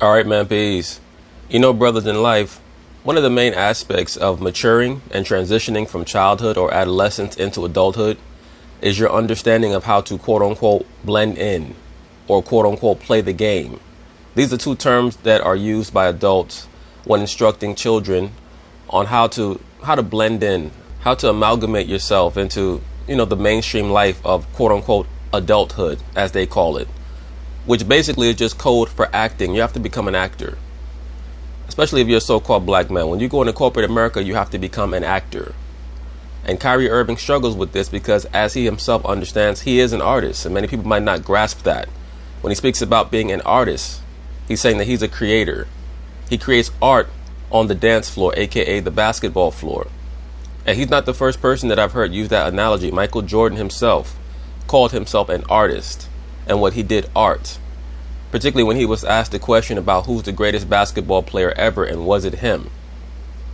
All right, man, peace. You know, brothers, in life, one of the main aspects of maturing and transitioning from childhood or adolescence into adulthood is your understanding of how to quote unquote blend in or quote unquote play the game. These are two terms that are used by adults when instructing children on how to blend in, how to amalgamate yourself into, the mainstream life of quote unquote adulthood, as they call it, which basically is just code for acting. You have to become an actor, especially if you're a so-called black man. When you go into corporate America, you have to become an actor. And Kyrie Irving struggles with this because, as he himself understands, he is an artist, and many people might not grasp that. When he speaks about being an artist, he's saying that he's a creator. He creates art on the dance floor, aka the basketball floor. And he's not the first person that I've heard use that analogy. Michael Jordan himself called himself an artist, and what he did art, particularly when he was asked the question about who's the greatest basketball player ever, and was it him?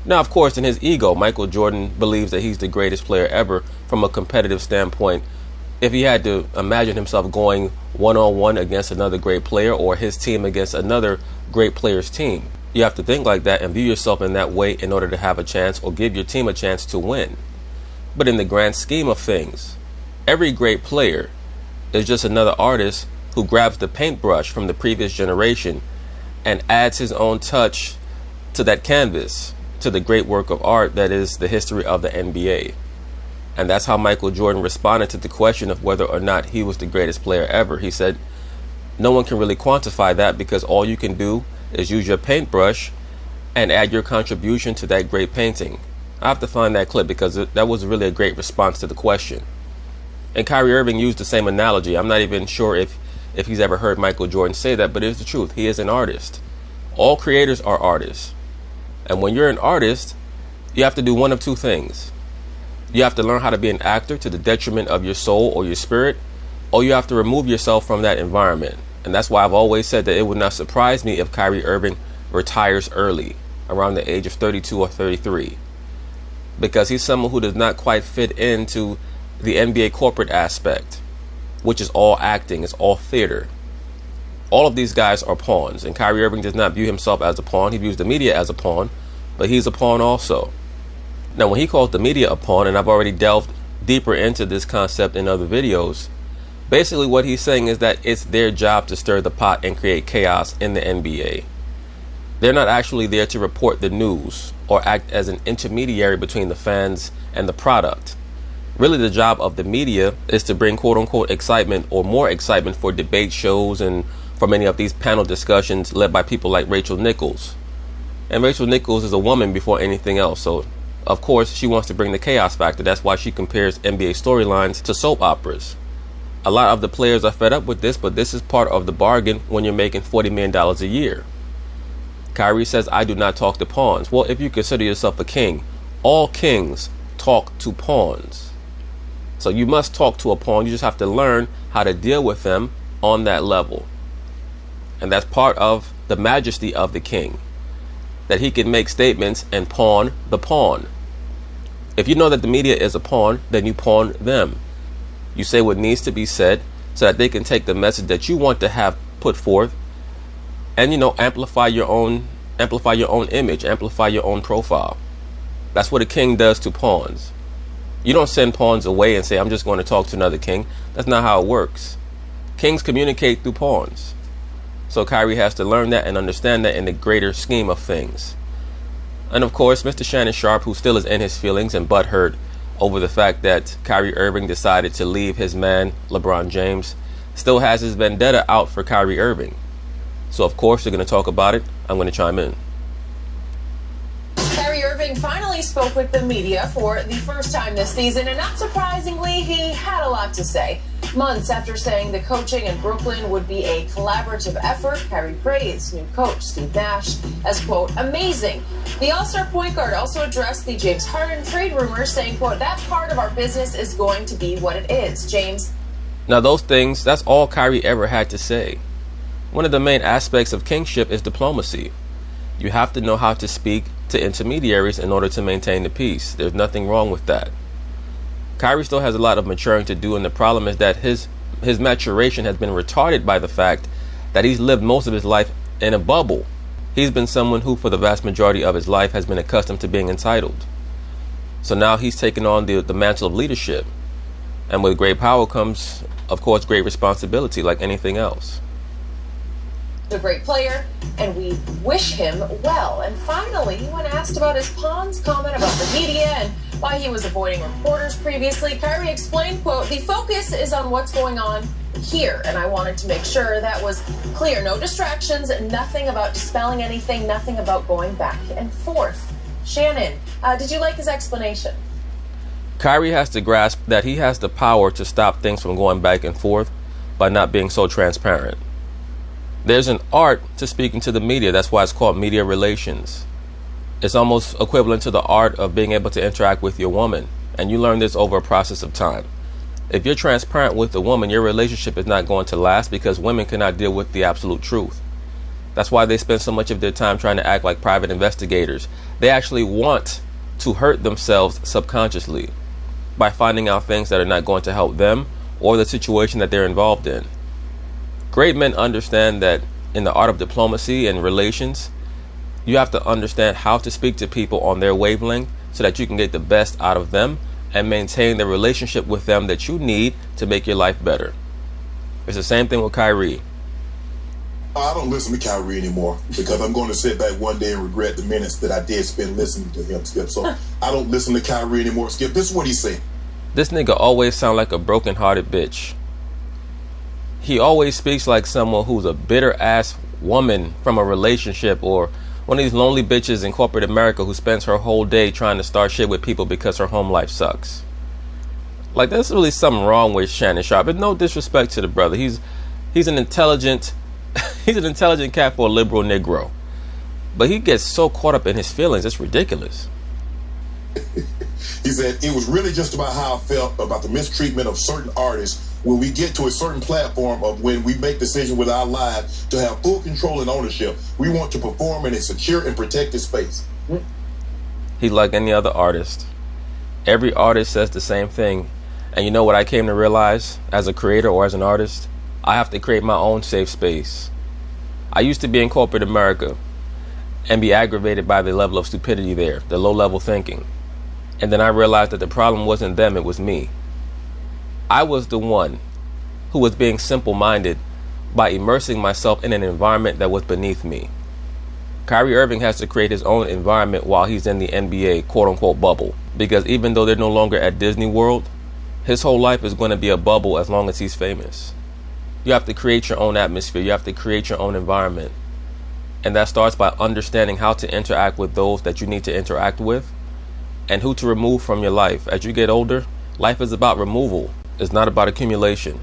Now, of course, in his ego, Michael Jordan believes that he's the greatest player ever from a competitive standpoint. If he had to imagine himself going one-on-one against another great player, or his team against another great player's team, you have to think like that and view yourself in that way in order to have a chance, or give your team a chance to win. But in the grand scheme of things, every great player is just another artist who grabs the paintbrush from the previous generation and adds his own touch to that canvas, to the great work of art that is the history of the NBA. And that's how Michael Jordan responded to the question of whether or not he was the greatest player ever. He said, no one can really quantify that, because all you can do is use your paintbrush and add your contribution to that great painting. I have to find that clip because that was really a great response to the question. And Kyrie Irving used the same analogy. I'm not even sure if he's ever heard Michael Jordan say that, but it's the truth. He is an artist. All creators are artists. And when you're an artist, you have to do one of two things. You have to learn how to be an actor to the detriment of your soul or your spirit, or you have to remove yourself from that environment. And that's why I've always said that it would not surprise me if Kyrie Irving retires early, around the age of 32 or 33, because he's someone who does not quite fit into the NBA corporate aspect, which is all acting, it's all theater. All of these guys are pawns, and Kyrie Irving does not view himself as a pawn. He views the media as a pawn, but he's a pawn also. Now, when he calls the media a pawn, and I've already delved deeper into this concept in other videos, basically what he's saying is that it's their job to stir the pot and create chaos in the NBA. They're not actually there to report the news or act as an intermediary between the fans and the product. Really, the job of the media is to bring quote unquote excitement, or more excitement, for debate shows and for many of these panel discussions led by people like Rachel Nichols. And Rachel Nichols is a woman before anything else, so of course she wants to bring the chaos factor. That's why she compares NBA storylines to soap operas. A lot of the players are fed up with this, but this is part of the bargain when you're making $40 million a year. Kyrie says, I do not talk to pawns. Well, if you consider yourself a king, all kings talk to pawns. So you must talk to a pawn. You just have to learn how to deal with them on that level. And that's part of the majesty of the king, that he can make statements and pawn the pawn. If you know that the media is a pawn, then you pawn them. You say what needs to be said so that they can take the message that you want to have put forth and, amplify your own image, amplify your own profile. That's what a king does to pawns. You don't send pawns away and say, I'm just going to talk to another king. That's not how it works. Kings communicate through pawns. So Kyrie has to learn that and understand that in the greater scheme of things. And of course, Mr. Shannon Sharpe, who still is in his feelings and butthurt over the fact that Kyrie Irving decided to leave his man, LeBron James, still has his vendetta out for Kyrie Irving. So of course, we're going to talk about it. I'm going to chime in. Kyrie Irving finally spoke with the media for the first time this season, and not surprisingly, he had a lot to say. Months after saying the coaching in Brooklyn would be a collaborative effort, Kyrie praised new coach Steve Nash as, quote, amazing. The All-Star point guard also addressed the James Harden trade rumors, saying, quote, that part of our business is going to be what it is, James. Now those things, that's all Kyrie ever had to say. One of the main aspects of kingship is diplomacy. You have to know how to speak to intermediaries in order to maintain the peace. There's nothing wrong with that. Kyrie still has a lot of maturing to do, and the problem is that his maturation has been retarded by the fact that he's lived most of his life in a bubble. He's been someone who, for the vast majority of his life, has been accustomed to being entitled. So now he's taken on the mantle of leadership. And with great power comes, of course, great responsibility, like anything else. A great player, and we wish him well. And finally, when asked about his Pwnz comment about the media and why he was avoiding reporters previously, Kyrie explained, quote, "The focus is on what's going on here, and I wanted to make sure that was clear. No distractions, nothing about dispelling anything, nothing about going back and forth." Shannon, did you like his explanation? Kyrie has to grasp that he has the power to stop things from going back and forth by not being so transparent. There's an art to speaking to the media. That's why it's called media relations. It's almost equivalent to the art of being able to interact with your woman. And you learn this over a process of time. If you're transparent with a woman, your relationship is not going to last because women cannot deal with the absolute truth. That's why they spend so much of their time trying to act like private investigators. They actually want to hurt themselves subconsciously by finding out things that are not going to help them or the situation that they're involved in. Great men understand that in the art of diplomacy and relations, you have to understand how to speak to people on their wavelength so that you can get the best out of them and maintain the relationship with them that you need to make your life better. It's the same thing with Kyrie. I don't listen to Kyrie anymore because I'm going to sit back one day and regret the minutes that I did spend listening to him, Skip. So I don't listen to Kyrie anymore, Skip. This is what he's saying. This nigga always sound like a broken-hearted bitch. He always speaks like someone who's a bitter-ass woman from a relationship, or one of these lonely bitches in corporate America who spends her whole day trying to start shit with people because her home life sucks. Like, there's really something wrong with Shannon Sharpe. But no disrespect to the brother. He's an intelligent he's an intelligent cat for a liberal Negro. But he gets so caught up in his feelings, it's ridiculous. He said it was really just about how I felt about the mistreatment of certain artists when we get to a certain platform of when we make decisions with our lives to have full control and ownership. We want to perform in a secure and protected space. He's like any other artist. Every artist says the same thing. And you know what I came to realize as a creator or as an artist? I have to create my own safe space. I used to be in corporate America and be aggravated by the level of stupidity there, the low-level thinking. And then I realized that the problem wasn't them, it was me. I was the one who was being simple-minded by immersing myself in an environment that was beneath me. Kyrie Irving has to create his own environment while he's in the NBA quote-unquote bubble. Because even though they're no longer at Disney World, his whole life is going to be a bubble as long as he's famous. You have to create your own atmosphere. You have to create your own environment. And that starts by understanding how to interact with those that you need to interact with and who to remove from your life. As you get older, life is about removal. It's not about accumulation.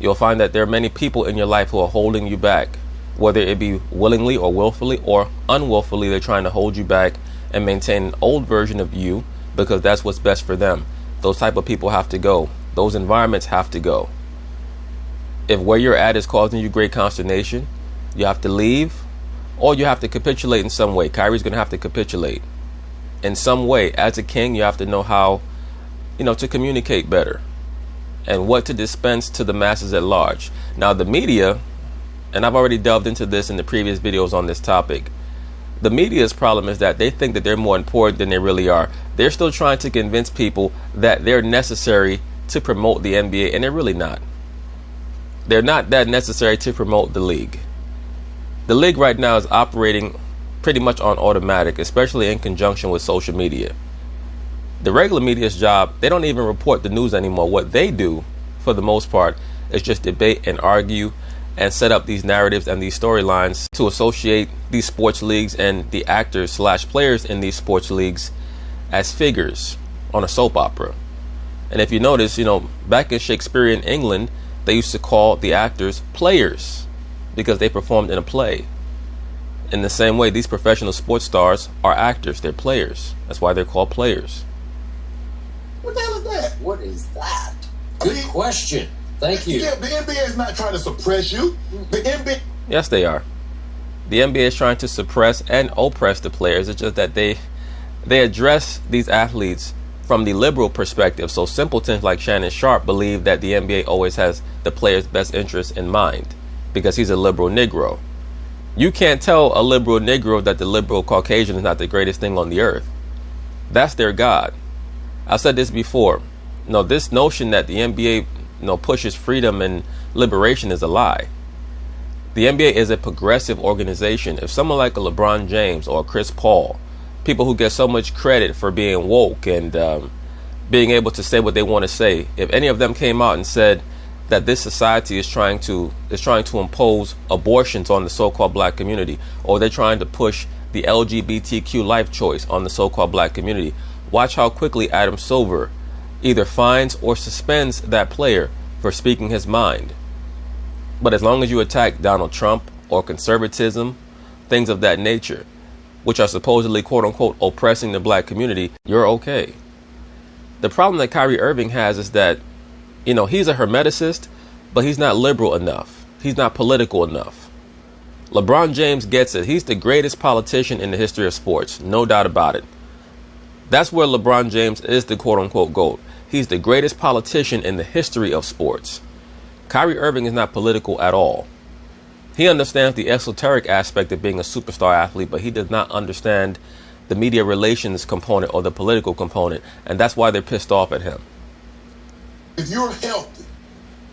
You'll find that there are many people in your life who are holding you back, whether it be willingly or willfully or unwillfully. They're trying to hold you back and maintain an old version of you because that's what's best for them. Those type of people have to go. Those environments have to go. If where you're at is causing you great consternation, you have to leave or you have to capitulate in some way. Kyrie's going to have to capitulate in some way. As a king, you have to know how, to communicate better and what to dispense to the masses at large. Now, the media, and I've already delved into this in the previous videos on this topic, the media's problem is that they think that they're more important than they really are. They're still trying to convince people that they're necessary to promote the NBA, and they're really not. They're not that necessary to promote the league. The league right now is operating pretty much on automatic, especially in conjunction with social media. The regular media's job, they don't even report the news anymore. What they do, for the most part, is just debate and argue and set up these narratives and these storylines to associate these sports leagues and the actors / players in these sports leagues as figures on a soap opera. And if you notice, back in Shakespearean England, they used to call the actors players because they performed in a play. In the same way, these professional sports stars are actors. They're players. That's why they're called players. What the hell is that? What is that? Good question. Thank you. Yeah, the NBA is not trying to suppress you. The NBA... Yes, they are. The NBA is trying to suppress and oppress the players. It's just that they address these athletes from the liberal perspective. So simpletons like Shannon Sharpe believe that the NBA always has the player's best interest in mind because he's a liberal Negro. You can't tell a liberal Negro that the liberal Caucasian is not the greatest thing on the earth. That's their God. I've said this before. This notion that the NBA, pushes freedom and liberation is a lie. The NBA is a progressive organization. If someone like a LeBron James or Chris Paul, people who get so much credit for being woke and being able to say what they want to say, if any of them came out and said that this society is trying to impose abortions on the so-called black community, or they're trying to push the LGBTQ life choice on the so-called black community, watch how quickly Adam Silver either fines or suspends that player for speaking his mind. But as long as you attack Donald Trump or conservatism, things of that nature, which are supposedly quote-unquote oppressing the black community, you're okay. The problem that Kyrie Irving has is that, he's a hermeticist, but he's not liberal enough. He's not political enough. LeBron James gets it. He's the greatest politician in the history of sports. No doubt about it. That's where LeBron James is the quote-unquote GOAT. He's the greatest politician in the history of sports. Kyrie Irving is not political at all. He understands the esoteric aspect of being a superstar athlete, but he does not understand the media relations component or the political component, and that's why they're pissed off at him. If you're healthy,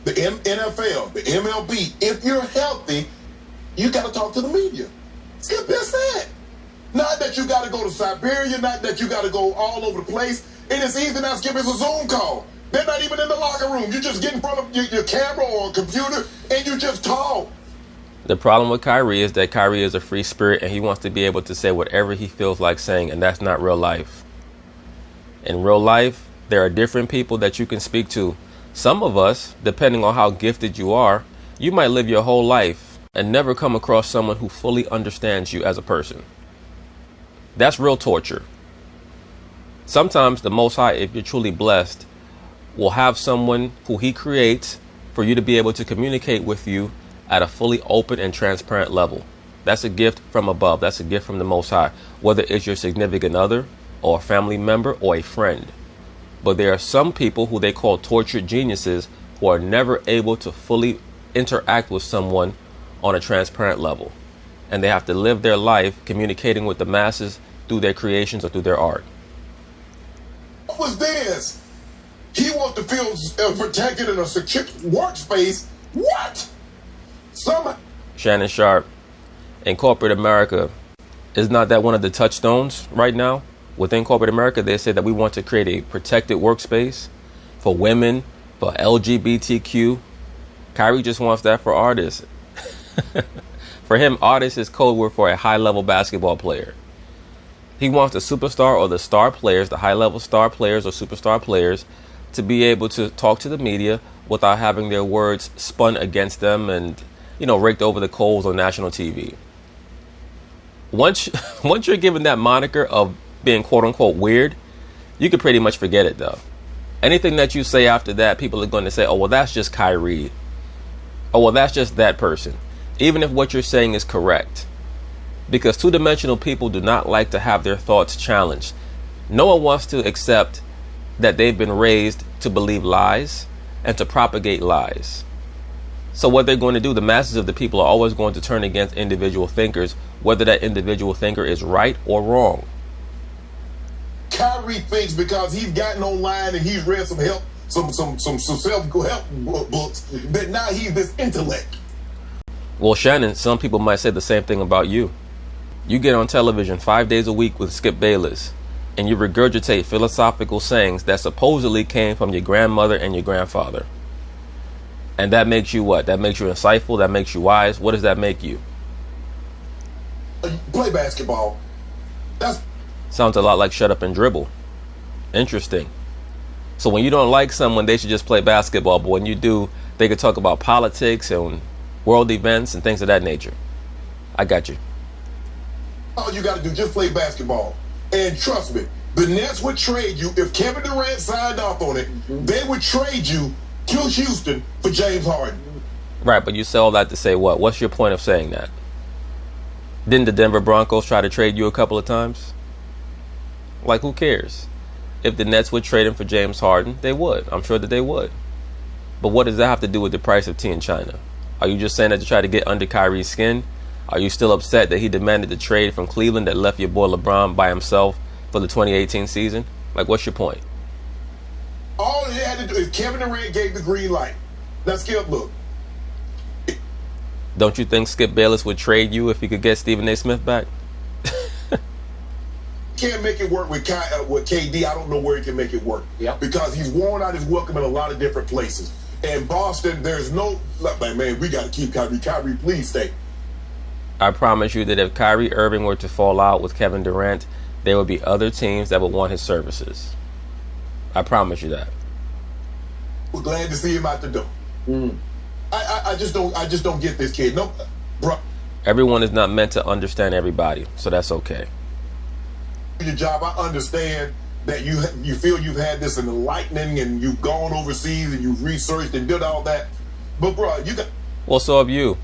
the NFL, the MLB, if you're healthy, you got to talk to the media. Skip this that. Not that you got to go to Siberia, not that you got to go all over the place. It is easy now, Skip. It's a Zoom call. They're not even in the locker room. You just get in front of your camera or a computer and you just talk. The problem with Kyrie is that Kyrie is a free spirit and he wants to be able to say whatever he feels like saying, and that's not real life. In real life, there are different people that you can speak to. Some of us, depending on how gifted you are, you might live your whole life and never come across someone who fully understands you as a person. That's real torture. Sometimes the Most High, if you're truly blessed, will have someone who he creates for you to be able to communicate with you at a fully open and transparent level. That's a gift from above. That's a gift from the Most High, whether it's your significant other or a family member or a friend. But there are some people who they call tortured geniuses who are never able to fully interact with someone on a transparent level. And they have to live their life communicating with the masses through their creations or through their art. What was this? He wants to feel protected in a secure workspace. What? Shannon Sharp, in corporate America, is not that one of the touchstones right now? Within corporate America, they say that we want to create a protected workspace for women, for LGBTQ. Kyrie just wants that for artists. For him, artist is code word for a high-level basketball player. He wants the superstar or the star players, the high-level star players or superstar players, to be able to talk to the media without having their words spun against them and, raked over the coals on national TV. Once you're given that moniker of being quote-unquote weird, you can pretty much forget it, though. Anything that you say after that, people are going to say, oh, well, that's just Kyrie. Oh, well, that's just that person. Even if what you're saying is correct. Because two-dimensional people do not like to have their thoughts challenged. No one wants to accept that they've been raised to believe lies and to propagate lies. So what they're going to do, the masses of the people are always going to turn against individual thinkers, whether that individual thinker is right or wrong. Kyrie thinks because he's gotten online and he's read some self-help books that now he's this intellect. Well, Shannon, some people might say the same thing about you. You get on television 5 days a week with Skip Bayless, and you regurgitate philosophical sayings that supposedly came from your grandmother and your grandfather. And that makes you what? That makes you insightful? That makes you wise? What does that make you? Play basketball. Sounds a lot like shut up and dribble. Interesting. So when you don't like someone, they should just play basketball. But when you do, they could talk about politics and world events and things of that nature. I got you. All you got to do, just play basketball. And trust me, the Nets would trade you, if Kevin Durant signed off on it, they would trade you to Houston for James Harden. Right, but you say all that to say what? What's your point of saying that? Didn't the Denver Broncos try to trade you a couple of times? Like, who cares? If the Nets would trade him for James Harden, they would. I'm sure that they would. But what does that have to do with the price of tea in China? Are you just saying that to try to get under Kyrie's skin? Are you still upset that he demanded the trade from Cleveland that left your boy LeBron by himself for the 2018 season? Like, what's your point? All he had to do is Kevin Durant gave the green light. Now, Skip, look. Don't you think Skip Bayless would trade you if he could get Stephen A. Smith back? Can't make it work with KD. I don't know where he can make it work. Yep. Because he's worn out his welcome in a lot of different places. In Boston, there's no, man, we got to keep Kyrie. Kyrie, please stay. I promise you that if Kyrie Irving were to fall out with Kevin Durant, there would be other teams that would want his services. I promise you that. We're glad to see him out the door. I just don't get this kid. No, bro. Everyone is not meant to understand everybody, so that's okay. Your job, I understand that you feel you've had this enlightening and you've gone overseas and you've researched and did all that. But bro, you got. Well, so have you.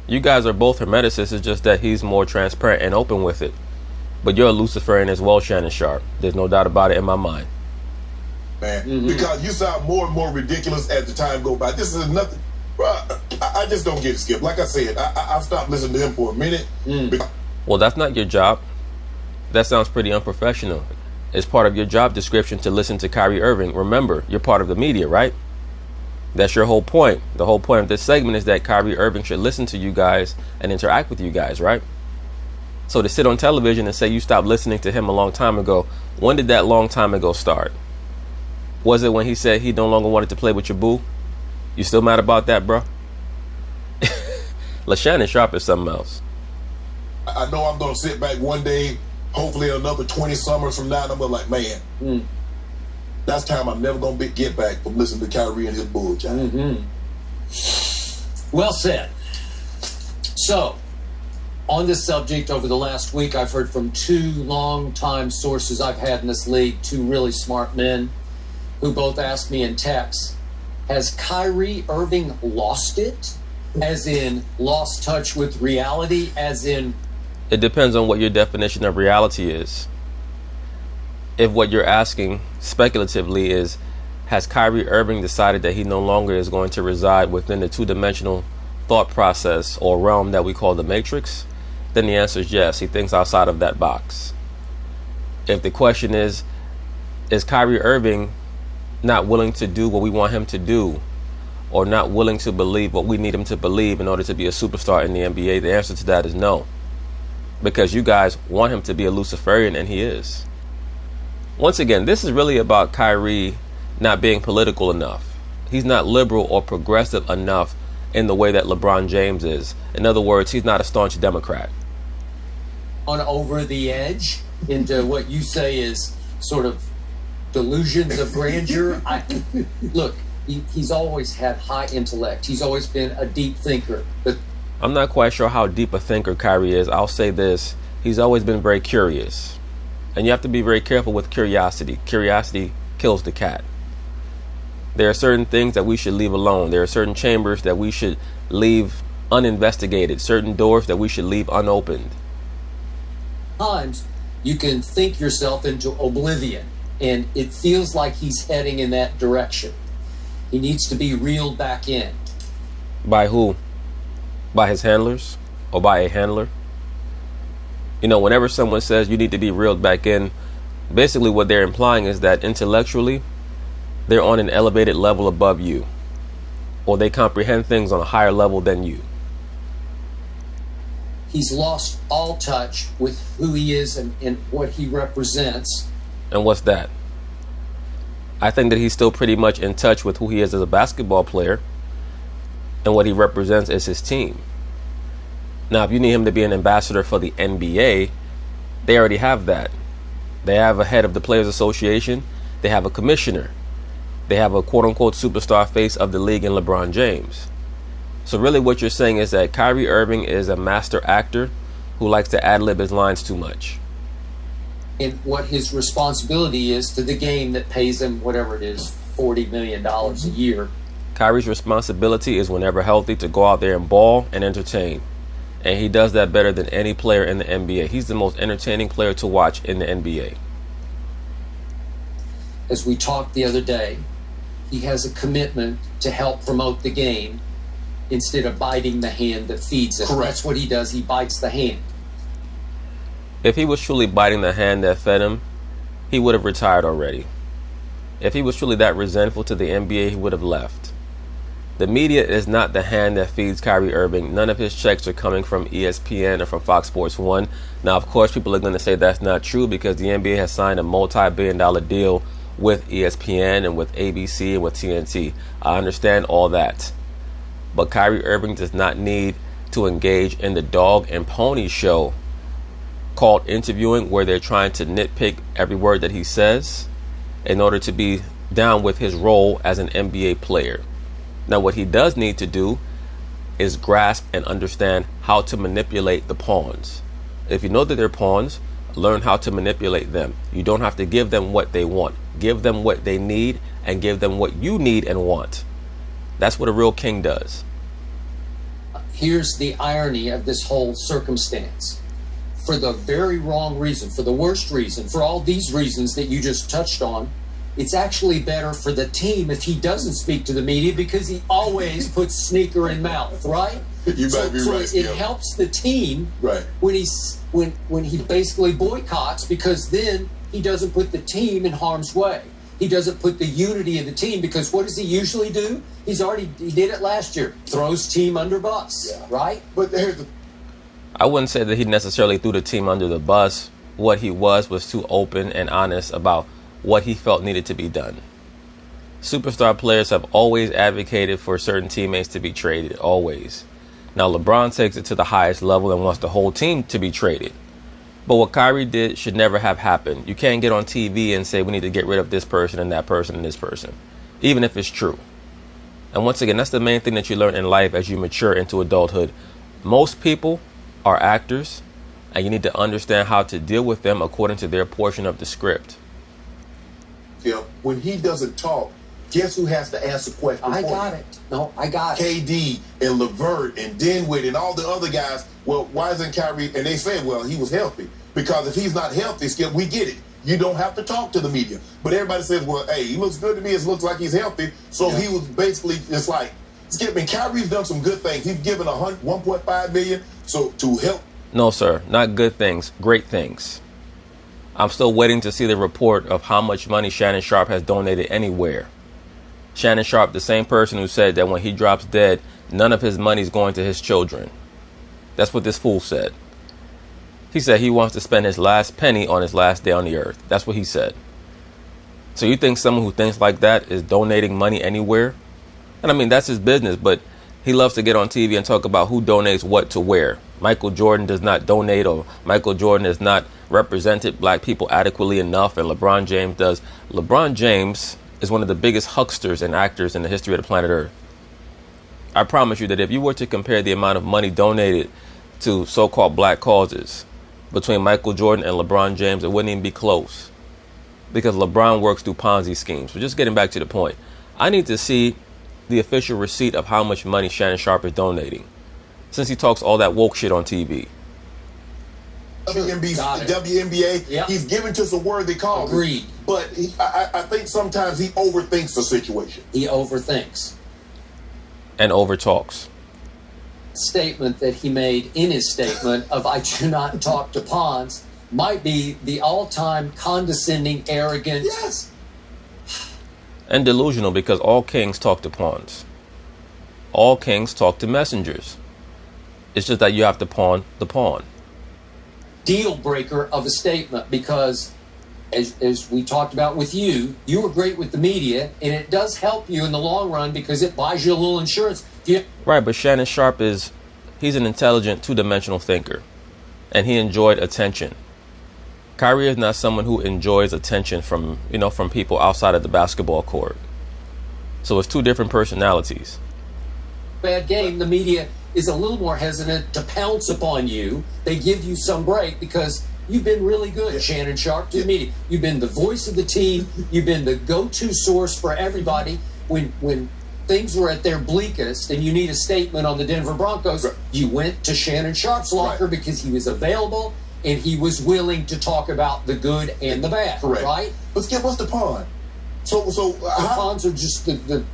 You guys are both Hermeticists. It's just that he's more transparent and open with it. But you're a Luciferian as well, Shannon Sharp. There's no doubt about it in my mind. Man, because you sound more and more ridiculous as the time go by. This is nothing. Bro, I just don't get it, Skip. Like I said, I've stopped listening to him for a minute. Well, that's not your job. That sounds pretty unprofessional. It's part of your job description to listen to Kyrie Irving. Remember, you're part of the media, right? That's your whole point. The whole point of this segment is that Kyrie Irving should listen to you guys and interact with you guys, right? So to sit on television and say you stopped listening to him a long time ago, when did that long time ago start? Was it when he said he no longer wanted to play with your boo? You still mad about that, bro? Shannon Sharp is something else. I know I'm going to sit back one day, hopefully another 20 summers from now, and I'm going to be like, man, that's time I'm never going to get back from listening to Kyrie and his bullshit. Well said. So, on this subject, over the last week, I've heard from two long-time sources I've had in this league, two really smart men, who both asked me in text, has Kyrie Irving lost it? As in, lost touch with reality? As in... It depends on what your definition of reality is. If what you're asking speculatively is, has Kyrie Irving decided that he no longer is going to reside within the two-dimensional thought process or realm that we call the Matrix, then the answer is yes. He thinks outside of that box. If the question is Kyrie Irving not willing to do what we want him to do, or not willing to believe what we need him to believe in order to be a superstar in the NBA, the answer to that is no. Because you guys want him to be a Luciferian, and he is. Once again, this is really about Kyrie not being political enough. He's not liberal or progressive enough in the way that LeBron James is. In other words, he's not a staunch Democrat. On over the edge into what you say is sort of delusions of grandeur. Look, he's always had high intellect. He's always been a deep thinker. But I'm not quite sure how deep a thinker Kyrie is. I'll say this. He's always been very curious. And you have to be very careful with curiosity. Curiosity kills the cat. There are certain things that we should leave alone. There are certain chambers that we should leave uninvestigated. Certain doors that we should leave unopened. Times you can think yourself into oblivion. And it feels like he's heading in that direction. He needs to be reeled back in. By who? By his handlers? Or by a handler? You know, whenever someone says you need to be reeled back in, basically what they're implying is that intellectually, they're on an elevated level above you. Or they comprehend things on a higher level than you. He's lost all touch with who he is and what he represents. And what's that? I think that he's still pretty much in touch with who he is as a basketball player, and what he represents is his team. Now, if you need him to be an ambassador for the NBA, they already have that. They have a head of the Players Association. They have a commissioner. They have a quote-unquote superstar face of the league in LeBron James. So really what you're saying is that Kyrie Irving is a master actor who likes to ad-lib his lines too much. And what his responsibility is to the game that pays him whatever it is, $40 million a year. Kyrie's responsibility is, whenever healthy, to go out there and ball and entertain. And he does that better than any player in the NBA. He's the most entertaining player to watch in the NBA. As we talked the other day, he has a commitment to help promote the game. instead of biting the hand that feeds him. Correct. That's what he does. He bites the hand. If he was truly biting the hand that fed him, he would have retired already. If he was truly that resentful to the NBA, he would have left. The media is not the hand that feeds Kyrie Irving. None of his checks are coming from ESPN or from Fox Sports 1. Now, of course, people are going to say that's not true because the NBA has signed a multi-billion-dollar deal with ESPN and with ABC and with TNT. I understand all that. But Kyrie Irving does not need to engage in the dog and pony show called interviewing, where they're trying to nitpick every word that he says in order to be down with his role as an NBA player. Now, what he does need to do is grasp and understand how to manipulate the pawns. If you know that they're pawns, learn how to manipulate them. You don't have to give them what they want. Give them what they need and give them what you need and want. That's what a real king does. Here's the irony of this whole circumstance. For the very wrong reason, for the worst reason, for all these reasons that you just touched on, it's actually better for the team if he doesn't speak to the media because he always puts sneaker in mouth, right? You might be right. It helps the team Right. when he basically boycotts, because then he doesn't put the team in harm's way. He doesn't put the unity of the team, because what does he usually do? He did it last year. Throws team under bus, right? But here's the I wouldn't say that he necessarily threw the team under the bus. What he was too open and honest about what he felt needed to be done. Superstar players have always advocated for certain teammates to be traded, always. Now, LeBron takes it to the highest level and wants the whole team to be traded. But what Kyrie did should never have happened. You can't get on TV and say we need to get rid of this person and that person and this person, even if it's true. And once again, that's the main thing that you learn in life as you mature into adulthood. Most people are actors, and you need to understand how to deal with them according to their portion of the script. when he doesn't talk, guess who has to answer questions? I got it. No, I got it. KD and LeVert and Dinwiddie and all the other guys. Well, why isn't Kyrie? And they said, well, he was healthy. Because if he's not healthy, Skip, we get it. You don't have to talk to the media. But everybody says, well, hey, he looks good to me. It looks like he's healthy. So he was basically, it's like, Skip, and Kyrie's done some good things. He's given $1.5 million so to help. No, sir, not good things, great things. I'm still waiting to see the report of how much money Shannon Sharp has donated anywhere. Shannon Sharp, the same person who said that when he drops dead, none of his money's going to his children. That's what this fool said. He said he wants to spend his last penny on his last day on the earth. That's what he said. So you think someone who thinks like that is donating money anywhere? And I mean, that's his business, but he loves to get on TV and talk about who donates what to where. Michael Jordan does not donate, or Michael Jordan has not represented black people adequately enough, and LeBron James does. LeBron James is one of the biggest hucksters and actors in the history of the planet Earth. I promise you that if you were to compare the amount of money donated to so-called black causes between Michael Jordan and LeBron James, it wouldn't even be close. Because LeBron works through Pwnz schemes. So just getting back to the point, I need to see the official receipt of how much money Shannon Sharp is donating, since he talks all that woke shit on TV. WNBA, he's given to some worthy cause. Agreed. But I think sometimes he overthinks the situation. He overthinks. And overtalks. Statement that he made in his statement of "I do not talk to pawns" might be the all-time condescending, arrogant. Yes. And delusional, because all kings talk to pawns. All kings talk to messengers. It's just that you have to pawn the pawn. Deal breaker of a statement, because as we talked about with you were great with the media, and it does help you in the long run because it buys you a little insurance. Right, but Shannon Sharp he's an intelligent two-dimensional thinker, and he enjoyed attention. Kyrie is not someone who enjoys attention from people outside of the basketball court. So it's two different personalities. Bad game, the media is a little more hesitant to pounce upon you. They give you some break because you've been really good, Shannon Sharp, to the media. You've been the voice of the team. You've been the go-to source for everybody. When things were at their bleakest and you need a statement on the Denver Broncos, you went to Shannon Sharp's locker because he was available and he was willing to talk about the good and the bad. Correct. Right? But Skip, what's the pawn? So the pawns are just the...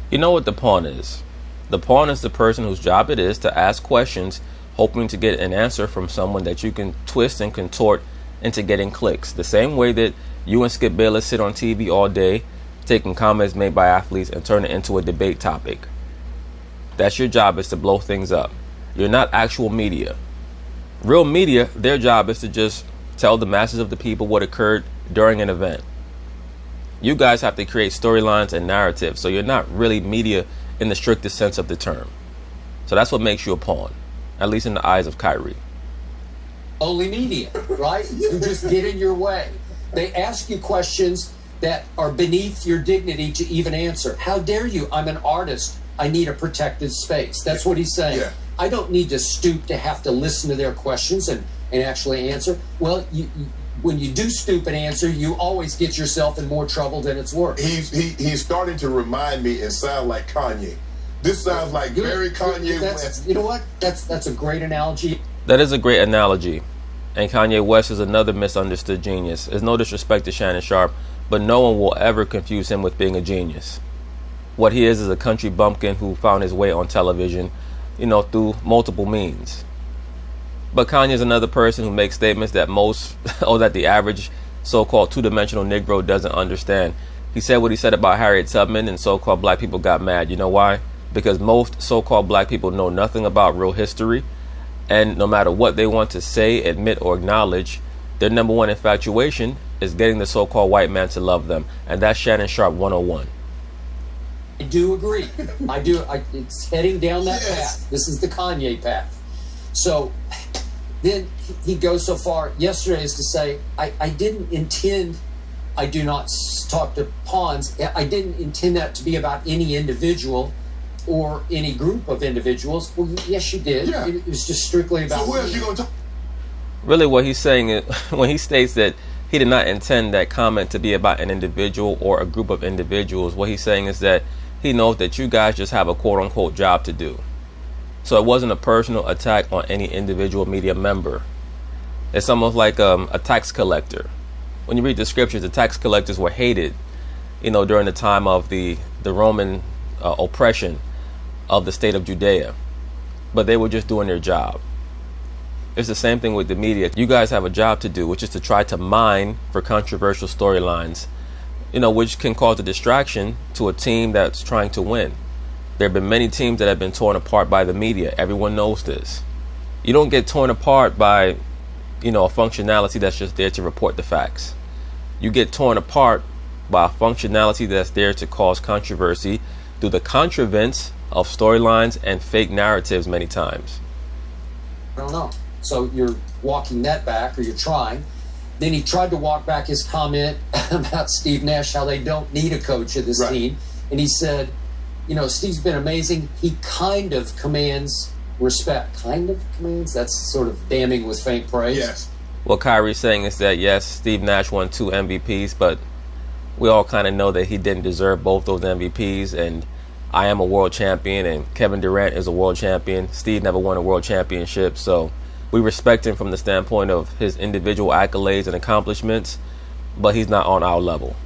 You know what the pawn is? The pawn is the person whose job it is to ask questions, hoping to get an answer from someone that you can twist and contort into getting clicks. The same way that you and Skip Bayless sit on TV all day, taking comments made by athletes and turn it into a debate topic. That's your job, is to blow things up. You're not actual media. Real media, their job is to just tell the masses of the people what occurred during an event. You guys have to create storylines and narratives, so you're not really media in the strictest sense of the term. So that's what makes you a pawn, at least in the eyes of Kyrie. Only media, right? Who just get in your way. They ask you questions that are beneath your dignity to even answer. How dare you? I'm an artist. I need a protected space. That's what he's saying. Yeah. I don't need to stoop to have to listen to their questions and actually answer. Well, when you do stoop and answer, you always get yourself in more trouble than it's worth. He's starting to remind me and sound like Kanye. This sounds like very Kanye West. You know what? That's a great analogy. That is a great analogy. And Kanye West is another misunderstood genius. There's no disrespect to Shannon Sharpe, but no one will ever confuse him with being a genius. What he is a country bumpkin who found his way on television, through multiple means. But Kanye is another person who makes statements that that the average so-called two-dimensional Negro doesn't understand. He said what he said about Harriet Tubman, and so-called black people got mad. You know why? Because most so-called black people know nothing about real history, and no matter what they want to say, admit, or acknowledge, their number one infatuation is getting the so-called white man to love them. And that's Shannon Sharpe 101. I do agree. It's heading down that path. This is the Kanye path. So then he goes so far yesterday as to say, I didn't intend, I do not talk to Pwnz, I didn't intend that to be about any individual or any group of individuals. Well, yes, you did. Yeah. It was just strictly about... So who else you going to talk? Really, what he's saying is, when he states that he did not intend that comment to be about an individual or a group of individuals, what he's saying is that he knows that you guys just have a quote-unquote job to do. So it wasn't a personal attack on any individual media member. It's almost like a tax collector. When you read the scriptures, the tax collectors were hated, during the time of the Roman oppression of the state of Judea. But they were just doing their job. It's the same thing with the media. You guys have a job to do, which is to try to mine for controversial storylines, which can cause a distraction to a team that's trying to win. There have been many teams that have been torn apart by the media. Everyone knows this. You don't get torn apart by, a functionality that's just there to report the facts. You get torn apart by a functionality that's there to cause controversy through the contrivance of storylines and fake narratives many times. I don't know. So you're walking that back, or you're trying. Then he tried to walk back his comment about Steve Nash, how they don't need a coach of this team. And he said, Steve's been amazing. He kind of commands respect. Kind of commands? That's sort of damning with faint praise. Yes. What Kyrie's saying is that, yes, Steve Nash won 2 MVPs, but we all kind of know that he didn't deserve both those MVPs. And I am a world champion, and Kevin Durant is a world champion. Steve never won a world championship, so we respect him from the standpoint of his individual accolades and accomplishments, but he's not on our level.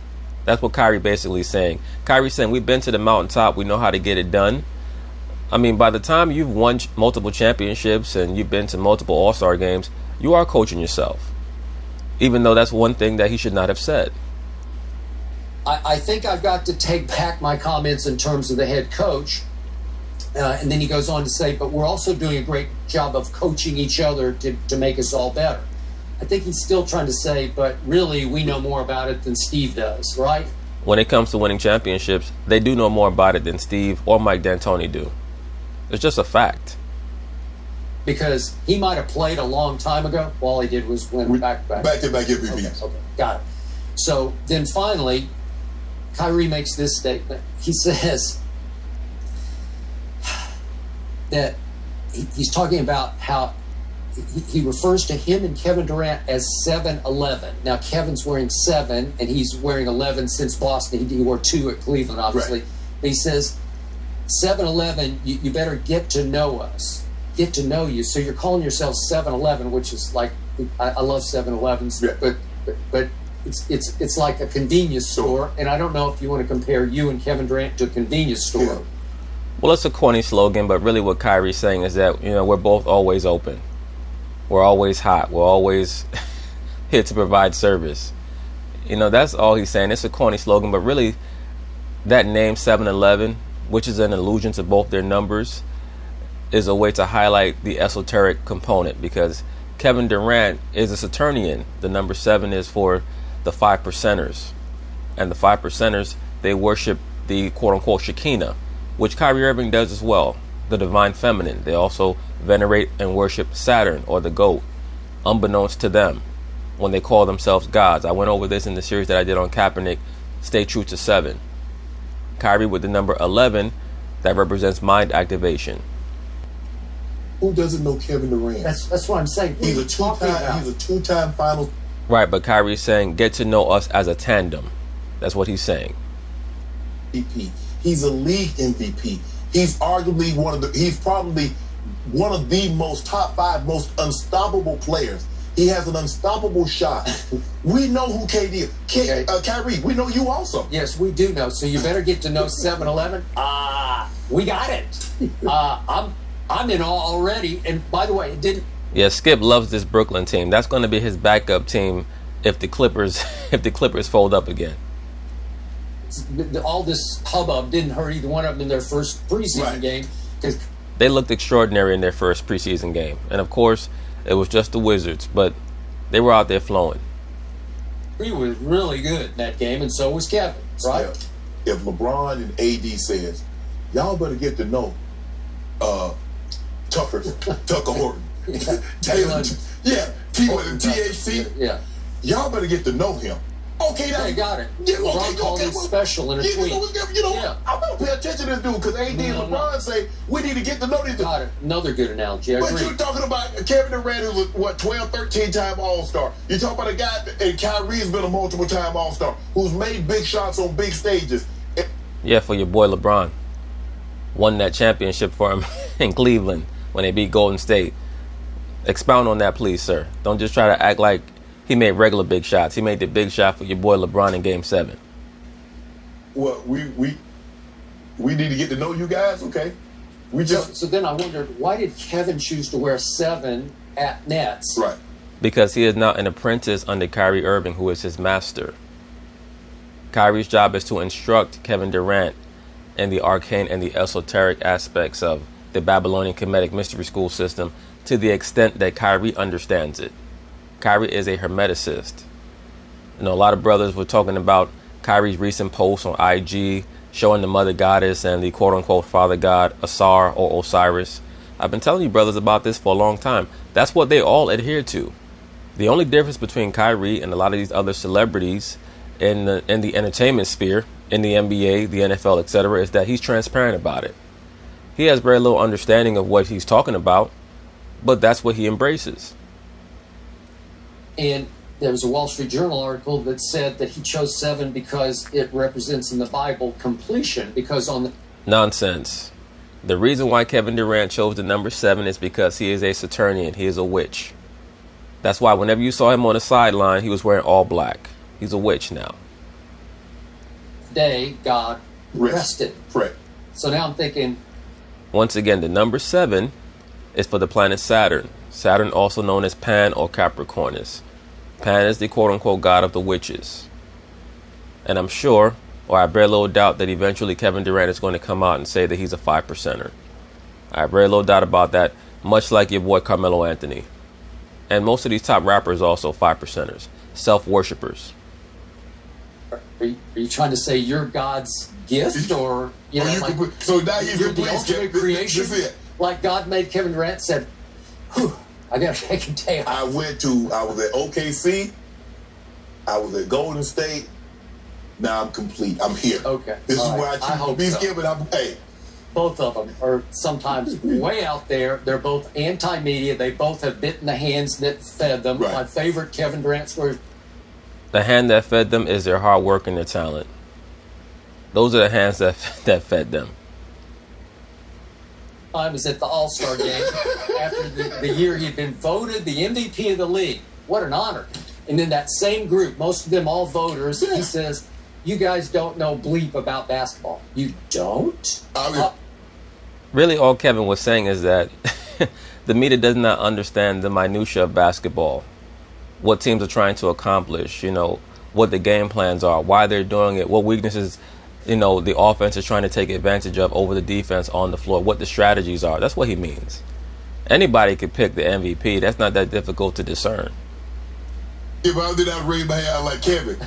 That's what Kyrie basically is saying. Kyrie's saying, we've been to the mountaintop, we know how to get it done. I mean, by the time you've won multiple championships and you've been to multiple All-Star games, you are coaching yourself. Even though that's one thing that he should not have said. I think I've got to take back my comments in terms of the head coach. And then he goes on to say, but we're also doing a great job of coaching each other to make us all better. I think he's still trying to say, but really we know more about it than Steve does, right? When it comes to winning championships, they do know more about it than Steve or Mike D'Antoni do. It's just a fact. Because he might have played a long time ago. All he did was win back-to-back. Back-to-back MVPs. Okay, got it. So then finally, Kyrie makes this statement. He says that he's talking about how he refers to him and Kevin Durant as 7-11. Now, Kevin's wearing 7, and he's wearing 11 since Boston. He wore 2 at Cleveland, obviously. Right. He says, 7-11, you better get to know us, get to know you. So you're calling yourself 7-11, which is like, I love 7-Elevens, yeah. but it's like a convenience store, and I don't know if you want to compare you and Kevin Durant to a convenience store. Yeah. Well, it's a corny slogan, but really what Kyrie's saying is that, we're both always open. We're always hot. We're always here to provide service. That's all he's saying. It's a corny slogan, but really that name 7-Eleven, which is an allusion to both their numbers, is a way to highlight the esoteric component, because Kevin Durant is a Saturnian. The number 7 is for the 5%ers. And the 5%ers, they worship the quote-unquote Shekinah, which Kyrie Irving does as well, the divine feminine. They also venerate and worship Saturn, or the GOAT, unbeknownst to them, when they call themselves gods. I went over this in the series that I did on Kaepernick, Stay True to 7. Kyrie with the number 11, that represents mind activation. Who doesn't know Kevin Durant? That's what I'm saying. He's a two-time final. Right, but Kyrie's saying, get to know us as a tandem. That's what he's saying. MVP. He's a league MVP. He's arguably he's probably one of the most top 5 most unstoppable players. He has an unstoppable shot. We know who KD is. Kyrie, we know you also. Yes, we do know. So you better get to know 7-Eleven. We got it. I'm in awe already. And by the way, it didn't. Yeah, Skip loves this Brooklyn team. That's going to be his backup team if the Clippers fold up again. All this hubbub didn't hurt either one of them in their first preseason game. They looked extraordinary in their first preseason game. And of course, it was just the Wizards, but they were out there flowing. He was really good in that game, and so was Kevin, right? If LeBron and AD says, y'all better get to know Tucker Horton. Taylor, THC. Yeah. Y'all better get to know him. Okay, they got it. LeBron called it special in a tweet. I'm going to pay attention to this dude, because AD and LeBron say we need to get to know this dude. Got it. Another good analogy. I But agree. you're talking about Kevin Durant, who was, 12, 13-time All-Star. You're talking about a guy, and Kyrie's been a multiple-time All-Star, who's made big shots on big stages. Yeah, for your boy LeBron. Won that championship for him in Cleveland when they beat Golden State. Expound on that, please, sir. Don't just try to act like he made regular big shots. He made the big shot for your boy LeBron in Game 7. Well, we need to get to know you guys, okay? So then I wondered, why did Kevin choose to wear 7 at Nets? Right. Because he is now an apprentice under Kyrie Irving, who is his master. Kyrie's job is to instruct Kevin Durant in the arcane and the esoteric aspects of the Babylonian Kemetic Mystery School system to the extent that Kyrie understands it. Kyrie is a hermeticist. A lot of brothers were talking about Kyrie's recent posts on IG showing the mother goddess and the quote-unquote father god Asar or Osiris. I've been telling you brothers about this for a long time. That's what they all adhere to. The only difference between Kyrie and a lot of these other celebrities in the entertainment sphere, in the NBA, the NFL, etc., is that he's transparent about it. He has very little understanding of what he's talking about, but that's what he embraces. And there was a Wall Street Journal article that said that he chose 7 because it represents in the Bible completion, because on the... Nonsense. The reason why Kevin Durant chose the number 7 is because he is a Saturnian. He is a witch. That's why whenever you saw him on the sideline, he was wearing all black. He's a witch now. Day, God rested. Correct. So now I'm thinking... Once again, the number 7 is for the planet Saturn. Saturn, also known as Pan or Capricornus. Pan is the quote-unquote god of the witches. And I'm sure, or I bear little doubt, that eventually Kevin Durant is going to come out and say that he's a 5%er. I have very little doubt about that, much like your boy Carmelo Anthony. And most of these top rappers are also 5%ers, self-worshippers. Are you trying to say you're God's gift, or so now you're the ultimate creation? Like God made Kevin Durant, said, "Whew, I gotta take a day off." I was at OKC, I was at Golden State. Now I'm complete. I'm here. Okay. This All is right. where I choose to be given. Hey. Both of them are sometimes way out there. They're both anti-media. They both have bitten the hands that fed them. Right. My favorite Kevin Durant story. The hand that fed them is their hard work and their talent. Those are the hands that fed them. I was at the All-Star game after the year he'd been voted the MVP of the league. What an honor. And then that same group, most of them all voters, he says, "You guys don't know bleep about basketball." You don't? Really, all Kevin was saying is that the media does not understand the minutia of basketball, what teams are trying to accomplish, what the game plans are, why they're doing it, what weaknesses, the offense is trying to take advantage of over the defense on the floor, what the strategies are. That's what he means. Anybody could pick the MVP. That's not that difficult to discern. If I did not raise my hand like Kevin,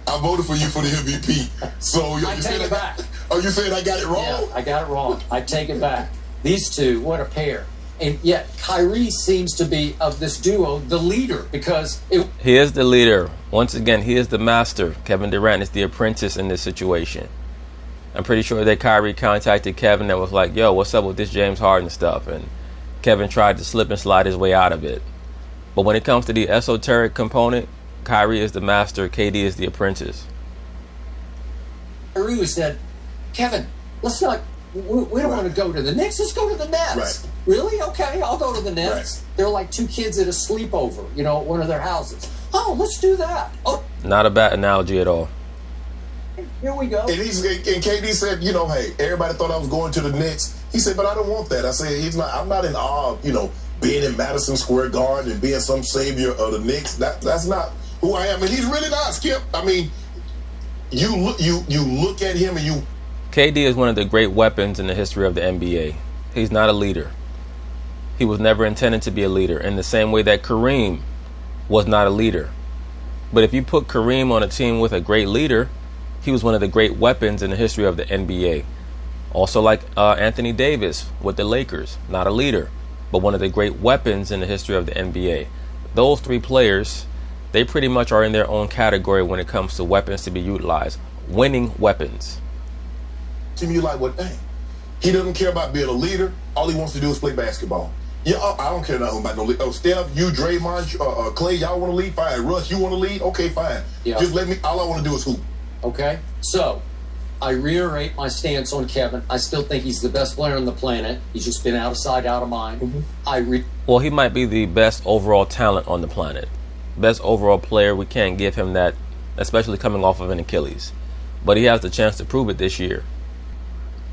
I voted for you for the MVP. So I take it back. Oh, you saying I got it wrong? Yeah, I got it wrong. I take it back. These two, what a pair. And yet, Kyrie seems to be, of this duo, the leader because he is the leader. Once again, he is the master. Kevin Durant is the apprentice in this situation. I'm pretty sure that Kyrie contacted Kevin and was like, yo, what's up with this James Harden stuff? And Kevin tried to slip and slide his way out of it. But when it comes to the esoteric component, Kyrie is the master, KD is the apprentice. Kyrie said, Kevin, let's not, we don't want to go to the Knicks, let's go to the Nets. Right. Really? Okay, I'll go to the Nets. Right. They're like two kids at a sleepover, at one of their houses. Oh, let's do that. Oh, not a bad analogy at all. Here we go. And KD said, hey, everybody thought I was going to the Knicks. He said, but I don't want that. I said, I'm not in awe of, being in Madison Square Garden and being some savior of the Knicks. That's not who I am. And he's really not, Skip. I mean, you look at him and you... KD is one of the great weapons in the history of the NBA. He's not a leader. He was never intended to be a leader in the same way that Kareem was not a leader. But if you put Kareem on a team with a great leader, he was one of the great weapons in the history of the NBA. Also like Anthony Davis with the Lakers, not a leader, but one of the great weapons in the history of the NBA. Those three players, they pretty much are in their own category when it comes to weapons to be utilized. Winning weapons. To me, like, what, dang, he doesn't care about being a leader. All he wants to do is play basketball. Yeah, I don't care nothing about no lead. Oh, Steph, you, Draymond, Clay, y'all want to lead? Fine. Russ, you want to lead? Okay, fine. Yeah. Just let me, all I want to do is hoop. Okay, so I reiterate my stance on Kevin. I still think he's the best player on the planet. He's just been out of sight, out of mind. Mm-hmm. Well, he might be the best overall talent on the planet. Best overall player, we can't give him that, especially coming off of an Achilles. But he has the chance to prove it this year.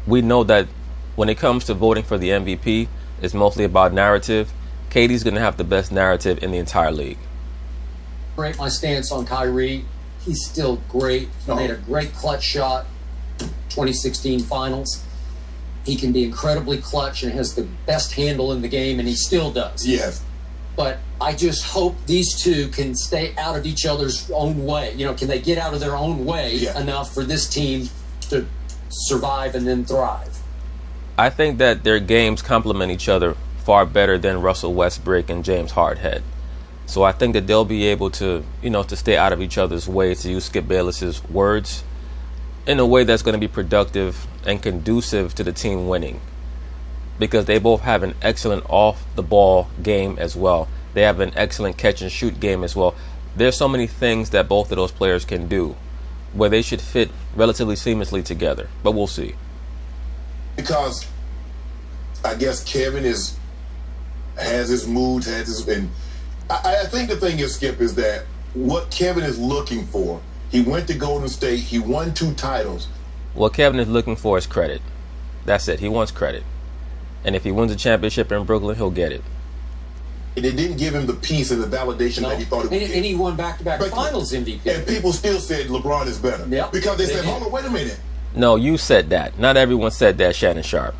We know that when it comes to voting for the MVP, it's mostly about narrative. KD's going to have the best narrative in the entire league. Break my stance on Kyrie. He's still great. He made a great clutch shot, 2016 finals. He can be incredibly clutch and has the best handle in the game, and he still does. Yes. But I just hope these two can stay out of each other's own way. Can they get out of their own way enough for this team to survive and then thrive? I think that their games complement each other far better than Russell Westbrook and James Harden. So I think that they'll be able to, to stay out of each other's way, to use Skip Bayless's words, in a way that's going to be productive and conducive to the team winning. Because they both have an excellent off-the-ball game as well. They have an excellent catch-and-shoot game as well. There's so many things that both of those players can do where they should fit relatively seamlessly together. But we'll see. Because I guess Kevin has his moods, and I think the thing is, Skip, is that what Kevin is looking for, he went to Golden State, he won 2 titles. What Kevin is looking for is credit. That's it. He wants credit. And if he wins a championship in Brooklyn, he'll get it. And it didn't give him the peace and the validation that he thought it would get. And he won back-to-back finals MVP. And people still said LeBron is better. Yep. Because they said, hold on, wait a minute. No, you said that. Not everyone said that, Shannon Sharp.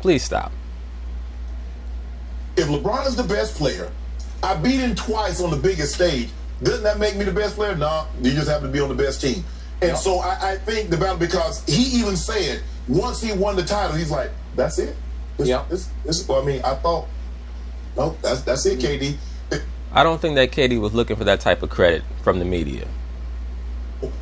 Please stop. If LeBron is the best player, I beat him twice on the biggest stage. Doesn't that make me the best player? No, you just happen to be on the best team. And so I think the battle, because he even said, once he won the title, he's like, that's it? I thought, no, that's it, KD. I don't think that KD was looking for that type of credit from the media.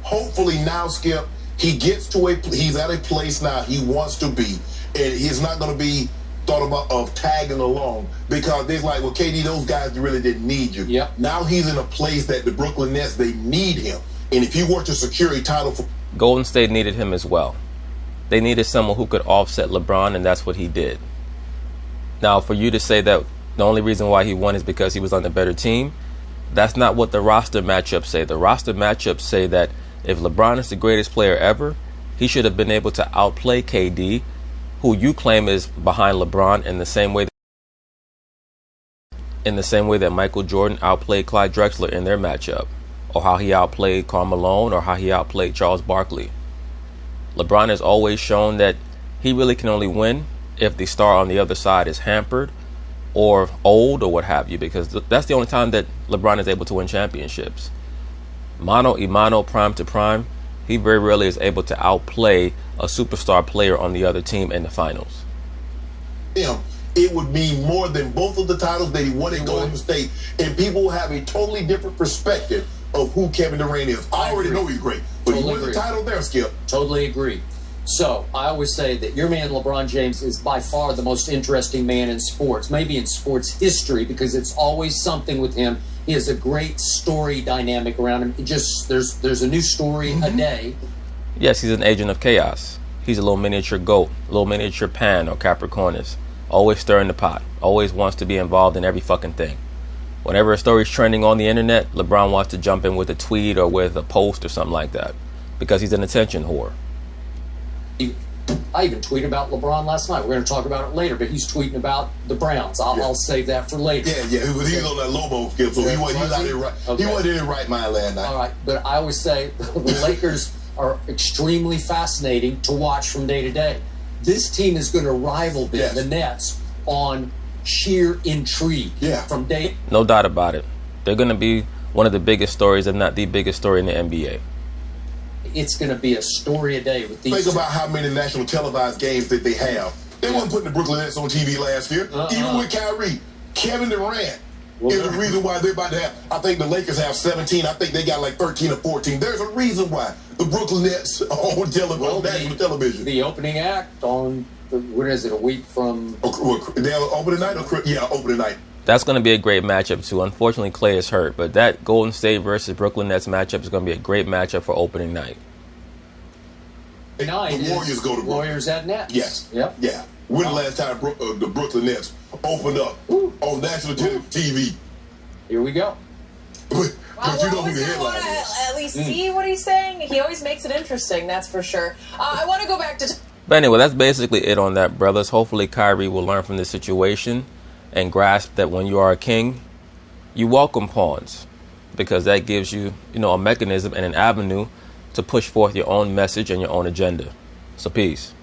Hopefully now, Skip, he gets to he's at a place now he wants to be, and he's not going to be thought about of tagging along, because they're like, well, KD, those guys really didn't need you. Yep. Now he's in a place that the Brooklyn Nets, they need him, and if he were to secure a title for Golden State needed him as well. They needed someone who could offset LeBron, and that's what he did. Now, for you to say that the only reason why he won is because he was on the better team, that's not what the roster matchups say. The roster matchups say that if LeBron is the greatest player ever, he should have been able to outplay KD, who you claim is behind LeBron in the same way that Michael Jordan outplayed Clyde Drexler in their matchup, or how he outplayed Karl Malone, or how he outplayed Charles Barkley. LeBron has always shown that he really can only win if the star on the other side is hampered or old or what have you, because that's the only time that LeBron is able to win championships. Mano a mano, prime to prime, he very rarely is able to outplay a superstar player on the other team in the finals. It would mean more than both of the titles that he won at Golden State, and people have a totally different perspective of who Kevin Durant is. I already know he's great, but he won the title there, Skip. Totally agree. So I always say that your man LeBron James is by far the most interesting man in sports, maybe in sports history, because it's always something with him. He has a great story dynamic around him. It just there's a new story a day. Yes, he's an agent of chaos. He's a little miniature goat, a little miniature Pan or Capricornus. Always stirring the pot. Always wants to be involved in every fucking thing. Whenever a story's trending on the internet, LeBron wants to jump in with a tweet or with a post or something like that, because he's an attention whore. I even tweeted about LeBron last night. We're going to talk about it later, but he's tweeting about the Browns. I'll save that for later. He was on that Lobo Skip, so he wasn't in his right mind last night. All right, but I always say the Lakers are extremely fascinating to watch from day to day. This team is going to rival the Nets on sheer intrigue. From day. No doubt about it. They're going to be one of the biggest stories, if not the biggest story in the NBA. It's going to be a story a day with these. Think about how many national televised games that they have. They weren't putting the Brooklyn Nets on TV last year. Even with Kyrie, Kevin Durant is the reason why they're about to have. I think the Lakers have 17. I think they got like 13 or 14. There's a reason why the Brooklyn Nets are on national television. The opening act on what is it? A week from. They're opening night. Opening night. That's going to be a great matchup too. Unfortunately, Klay is hurt, but that Golden State versus Brooklyn Nets matchup is going to be a great matchup for opening night. The Warriors go to Brooklyn. Warriors at Nets. Yes. Yep. Yeah. When the last time the Brooklyn Nets opened up on national TV? Here we go. Because you know who the headline is. At least see what he's saying. He always makes it interesting, that's for sure. I want to go back to. But anyway, that's basically it on that, brothers. Hopefully, Kyrie will learn from this situation and grasp that when you are a king, you welcome pawns, because that gives you, a mechanism and an avenue to push forth your own message and your own agenda. So peace.